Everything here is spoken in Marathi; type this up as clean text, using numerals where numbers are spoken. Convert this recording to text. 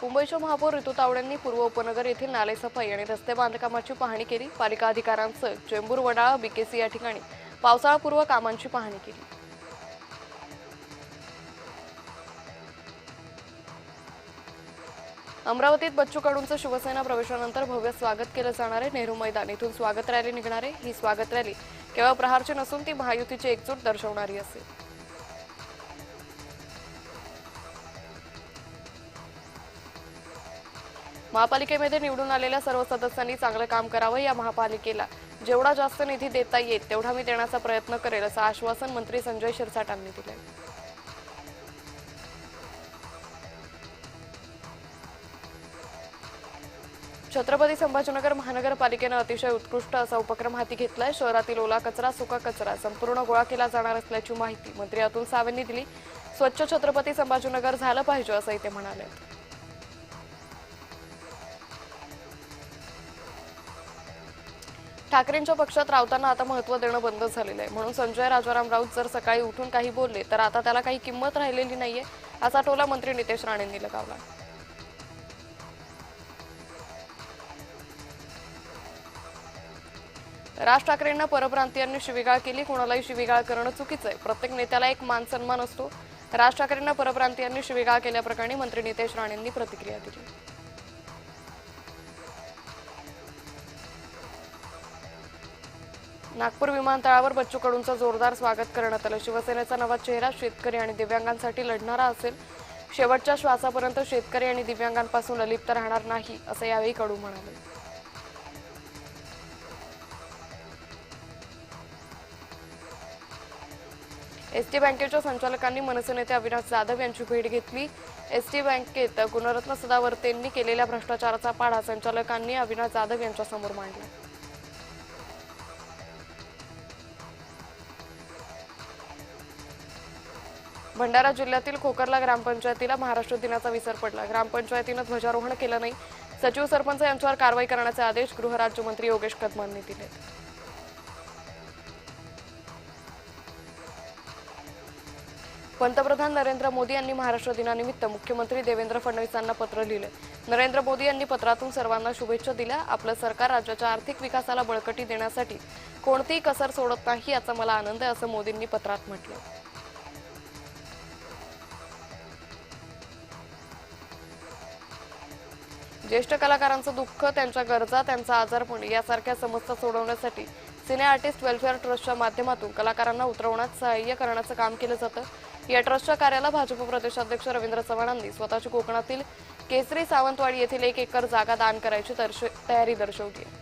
मुंबईच्या महापौर ऋतू तावडेंनी पूर्व उपनगर येथील नाले सफाई आणि रस्ते बांधकामाची पाहणी केली। पालिका अधिकाऱ्यांसह चेंबूर वडाळा बीकेसी या ठिकाणी पावसाळापूर्व कामांची पाहणी केली। अमरावतीत बच्चू कडूंचं शिवसेना प्रवेशानंतर भव्य स्वागत केलं जाणार आहे। नेहरू मैदान येथून स्वागत रॅली निघणार आहे। ही स्वागत रॅली केवळ प्रहारची नसून ती महायुतीची एकजूट दर्शवणारी असेल। महापालिकेमध्ये निवडून आलेल्या सर्व सदस्यांनी चांगलं काम करावं। या महापालिकेला जेवढा जास्त निधी देता येईल तेवढा मी देण्याचा प्रयत्न करेल असं आश्वासन मंत्री संजय शिरसाटांनी दिले। छत्रपती संभाजीनगर महानगरपालिकेने अतिशय उत्कृष्ट असा उपक्रम हाती घेतलाय। शहरातील ओला कचरा सुका कचरा संपूर्ण गोळा केला जाणार असल्याची माहिती मंत्री अतुल सावेंनी दिली। स्वच्छ छत्रपती संभाजीनगर झालं पाहिजे असंही ते म्हणाले। ठाकरेंच्या पक्षात राऊतांना आता महत्त्व देणं बंद झालेलं आहे, म्हणून संजय राजाराम राऊत जर सकाळी उठून काही बोलले तर आता त्याला काही किंमत राहिलेली नाहीये असा टोला मंत्री नितेश राणेंनी लगावला। राज ठाकरेंना परप्रांतीयांनी शिवीगाळ केली। कोणालाही शिवीगाळ करणं चुकीचं आहे। प्रत्येक नेत्याला एक मान सन्मान असतो। राज ठाकरेंना परप्रांतीयांनी शिवीगाळ केल्याप्रकरणी मंत्री नितेश राणेंनी प्रतिक्रिया दिली। नागपूर विमानतळावर बच्चू कडूंचं जोरदार स्वागत करण्यात आलं। शिवसेनेचा नवा चेहरा शेतकरी आणि दिव्यांगांसाठी लढणारा असेल। शेवटच्या श्वासापर्यंत शेतकरी आणि दिव्यांगांपासून अलिप्त राहणार नाही असं यावेळी कडू म्हणाले। एसटी बँकेच्या संचालकांनी मनसे नेते अविनाश जाधव यांची भेट घेतली। एसटी बँकेत गुणरत्न सदावर्तेंनी केलेल्या भ्रष्टाचाराचा पाढा संचालकांनी अविनाश जाधव यांच्यासमोर मांडला। भंडारा जिल्ह्यातील खोकरला ग्रामपंचायतीला महाराष्ट्र दिनाचा विसर पडला। ग्रामपंचायतीने ध्वजारोहण केलं नाही। सचिव सरपंच यांच्यावर कारवाई करण्याचे आदेश गृहराज्यमंत्री योगेश कदमांनी दिले। पंतप्रधान नरेंद्र मोदी यांनी महाराष्ट्र दिनानिमित्त मुख्यमंत्री देवेंद्र फडणवीसांना पत्र लिहिले। नरेंद्र मोदी यांनी पत्रातून सर्वांना शुभेच्छा दिल्या। आपलं सरकार राज्याच्या आर्थिक विकासाला बळकटी देण्यासाठी कोणतीही कसर सोडत नाही याचा मला आनंद आहे असं मोदींनी पत्रात म्हटलं। ज्येष्ठ कलाकारांचं दुःख, त्यांच्या गरजा, त्यांचा आजारपण यासारख्या समस्या सोडवण्यासाठी सिने आर्टिस्ट वेलफेअर ट्रस्टच्या माध्यमातून कलाकारांना उतरवण्यात सहाय्य करण्याचं काम केलं जातं। या ट्रस्टच्या कार्याला भाजप प्रदेशाध्यक्ष रवींद्र चव्हाणांनी स्वतःची कोकणातील केसरी सावंतवाडी येथील 1 एकर जागा दान करायची तयारी दर्शवली आहे।